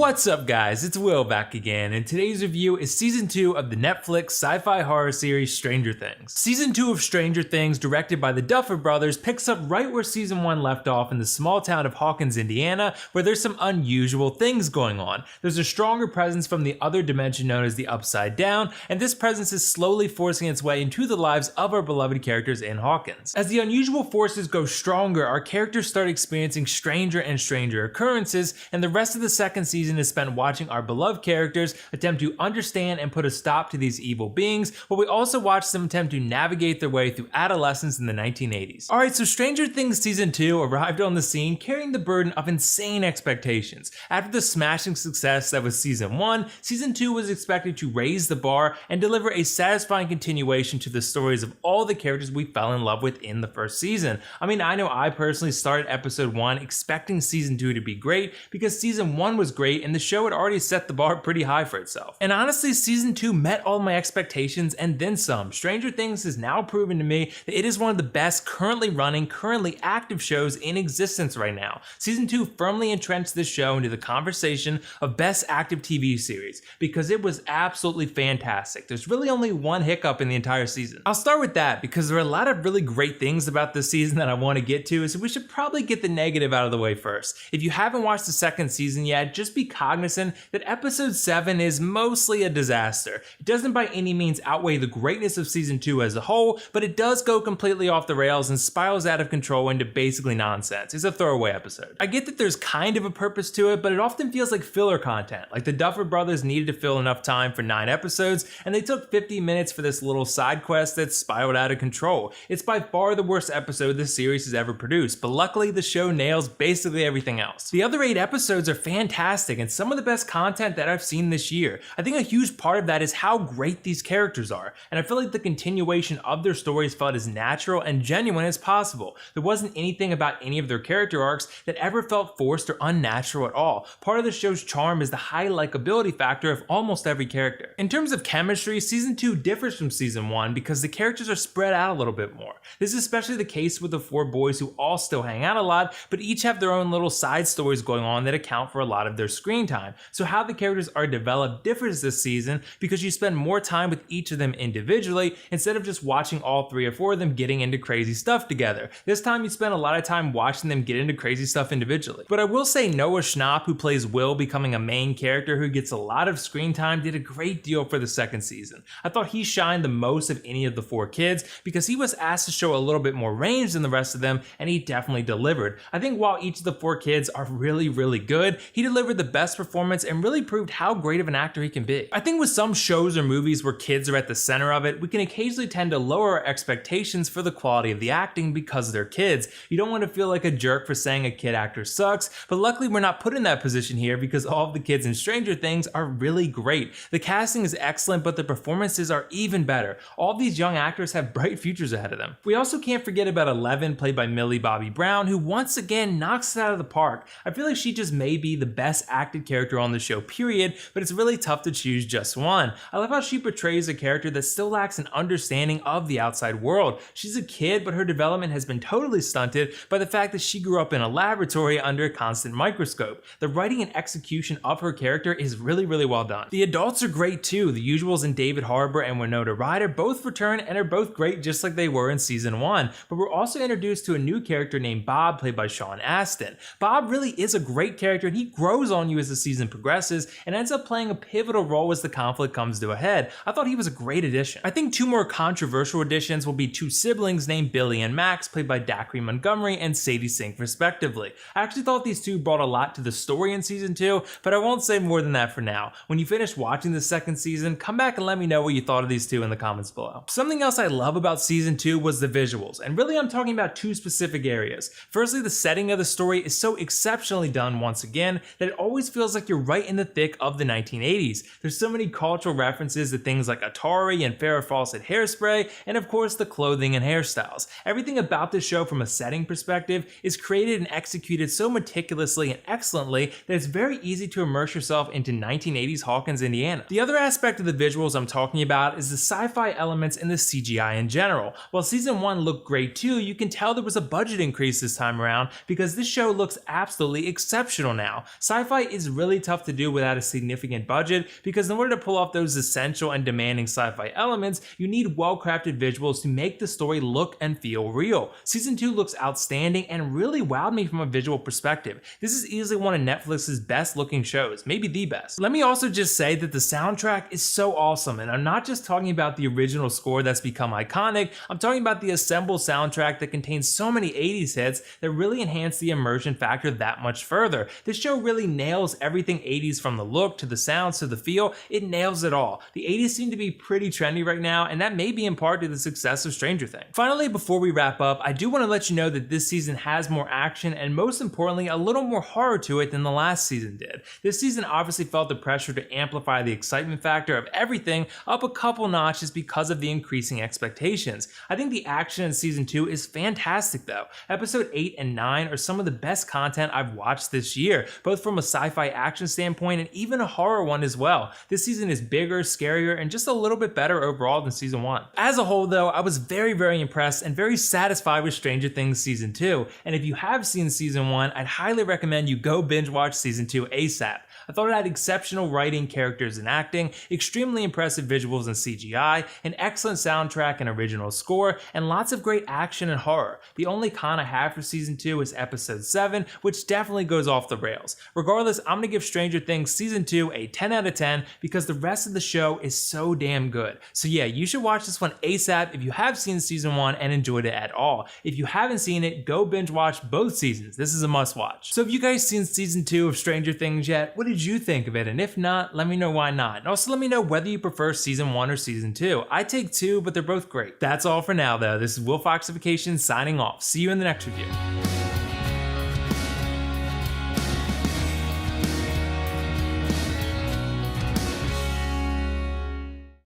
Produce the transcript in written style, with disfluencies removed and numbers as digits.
What's up guys, it's Will back again, and today's review is Season 2 of the Netflix sci-fi horror series Stranger Things. Season 2 of Stranger Things, directed by the Duffer Brothers, picks up right where Season 1 left off in the small town of Hawkins, Indiana, where there's some unusual things going on. There's a stronger presence from the other dimension known as the Upside Down, and this presence is slowly forcing its way into the lives of our beloved characters in Hawkins. As the unusual forces go stronger, our characters start experiencing stranger and stranger occurrences, and the rest of the second season is spent watching our beloved characters attempt to understand and put a stop to these evil beings, but we also watch them attempt to navigate their way through adolescence in the 1980s. Alright, so Stranger Things Season 2 arrived on the scene carrying the burden of insane expectations. After the smashing success that was Season 1, Season 2 was expected to raise the bar and deliver a satisfying continuation to the stories of all the characters we fell in love with in the first season. I mean, I know I personally started Episode 1 expecting Season 2 to be great because Season 1 was great and the show had already set the bar pretty high for itself. And honestly, Season 2 met all my expectations and then some. Stranger Things has now proven to me that it is one of the best currently running, currently active shows in existence right now. Season 2 firmly entrenched this show into the conversation of best active TV series because it was absolutely fantastic. There's really only one hiccup in the entire season. I'll start with that because there are a lot of really great things about this season that I want to get to, so we should probably get the negative out of the way first. If you haven't watched the second season yet, just be cognizant that Episode 7 is mostly a disaster. It doesn't by any means outweigh the greatness of Season 2 as a whole, but it does go completely off the rails and spirals out of control into basically nonsense. It's a throwaway episode. I get that there's kind of a purpose to it, but it often feels like filler content. Like the Duffer Brothers needed to fill enough time for 9 episodes, and they took 50 minutes for this little side quest that spiraled out of control. It's by far the worst episode this series has ever produced, but luckily the show nails basically everything else. The other 8 episodes are fantastic and some of the best content that I've seen this year. I think a huge part of that is how great these characters are, and I feel like the continuation of their stories felt as natural and genuine as possible. There wasn't anything about any of their character arcs that ever felt forced or unnatural at all. Part of the show's charm is the high likability factor of almost every character. In terms of chemistry, Season 2 differs from Season 1 because the characters are spread out a little bit more. This is especially the case with the 4 boys who all still hang out a lot, but each have their own little side stories going on that account for a lot of their screen time. So how the characters are developed differs this season because you spend more time with each of them individually instead of just watching all 3 or 4 of them getting into crazy stuff together. This time you spend a lot of time watching them get into crazy stuff individually. But I will say Noah Schnapp, who plays Will, becoming a main character who gets a lot of screen time, did a great deal for the second season. I thought he shined the most of any of the 4 kids because he was asked to show a little bit more range than the rest of them, and he definitely delivered. I think while each of the 4 kids are really good, he delivered the best performance and really proved how great of an actor he can be. I think with some shows or movies where kids are at the center of it, we can occasionally tend to lower our expectations for the quality of the acting because they're kids. You don't want to feel like a jerk for saying a kid actor sucks, but luckily we're not put in that position here because all of the kids in Stranger Things are really great. The casting is excellent, but the performances are even better. All these young actors have bright futures ahead of them. We also can't forget about 11, played by Millie Bobby Brown, who once again knocks it out of the park. I feel like she just may be the best acted character on the show, period, but it's really tough to choose just one. I love how she portrays a character that still lacks an understanding of the outside world. She's a kid, but her development has been totally stunted by the fact that she grew up in a laboratory under a constant microscope. The writing and execution of her character is really well done. The adults are great too. The usuals in David Harbour and Winona Ryder both return and are both great just like they were in Season 1, but we're also introduced to a new character named Bob, played by Sean Astin. Bob really is a great character and he grows on you as the season progresses and ends up playing a pivotal role as the conflict comes to a head. I thought he was a great addition. I think 2 more controversial additions will be 2 siblings named Billy and Max, played by Dacre Montgomery and Sadie Sink respectively. I actually thought these 2 brought a lot to the story in Season 2, but I won't say more than that for now. When you finish watching the second season, come back and let me know what you thought of these 2 in the comments below. Something else I love about Season 2 was the visuals, and really I'm talking about 2 specific areas. Firstly, the setting of the story is so exceptionally done once again that it always feels like you're right in the thick of the 1980s. There's so many cultural references to things like Atari and Farrah Fawcett hairspray, and of course the clothing and hairstyles. Everything about this show from a setting perspective is created and executed so meticulously and excellently that it's very easy to immerse yourself into 1980s Hawkins, Indiana. The other aspect of the visuals I'm talking about is the sci-fi elements and the CGI in general. While Season 1 looked great too, you can tell there was a budget increase this time around because this show looks absolutely exceptional now. Sci-fi is really tough to do without a significant budget, because in order to pull off those essential and demanding sci-fi elements, you need well-crafted visuals to make the story look and feel real. Season 2 looks outstanding and really wowed me from a visual perspective. This is easily one of Netflix's best looking shows, maybe the best. Let me also just say that the soundtrack is so awesome, and I'm not just talking about the original score that's become iconic, I'm talking about the assembled soundtrack that contains so many 80s hits that really enhance the immersion factor that much further. This show really nails everything 80s, from the look to the sounds to the feel. It nails it all. The 80s seem to be pretty trendy right now, and that may be in part to the success of Stranger Things. Finally, before we wrap up, I do want to let you know that this season has more action and, most importantly, a little more horror to it than the last season did. This season obviously felt the pressure to amplify the excitement factor of everything up a couple notches because of the increasing expectations. I think the action in season 2 is fantastic though. Episode 8 and 9 are some of the best content I've watched this year, both from a sci-fi action standpoint and even a horror one as well. This season is bigger, scarier, and just a little bit better overall than season 1. As a whole though, I was very impressed and very satisfied with Stranger Things season 2, and if you have seen season 1, I'd highly recommend you go binge watch season 2 ASAP. I thought it had exceptional writing, characters, and acting, extremely impressive visuals and CGI, an excellent soundtrack and original score, and lots of great action and horror. The only con I have for season 2 is episode 7, which definitely goes off the rails. Regardless, I'm gonna give Stranger Things season 2 a 10 out of 10 because the rest of the show is so damn good. So yeah, you should watch this one ASAP if you have seen season 1 and enjoyed it at all. If you haven't seen it, go binge watch both seasons. This is a must watch. So have you guys seen season 2 of Stranger Things yet? What did you think of it? And if not, let me know why not. And also let me know whether you prefer season 1 or season 2. I take 2, but they're both great. That's all for now though. This is WillFoxification signing off. See you in the next review.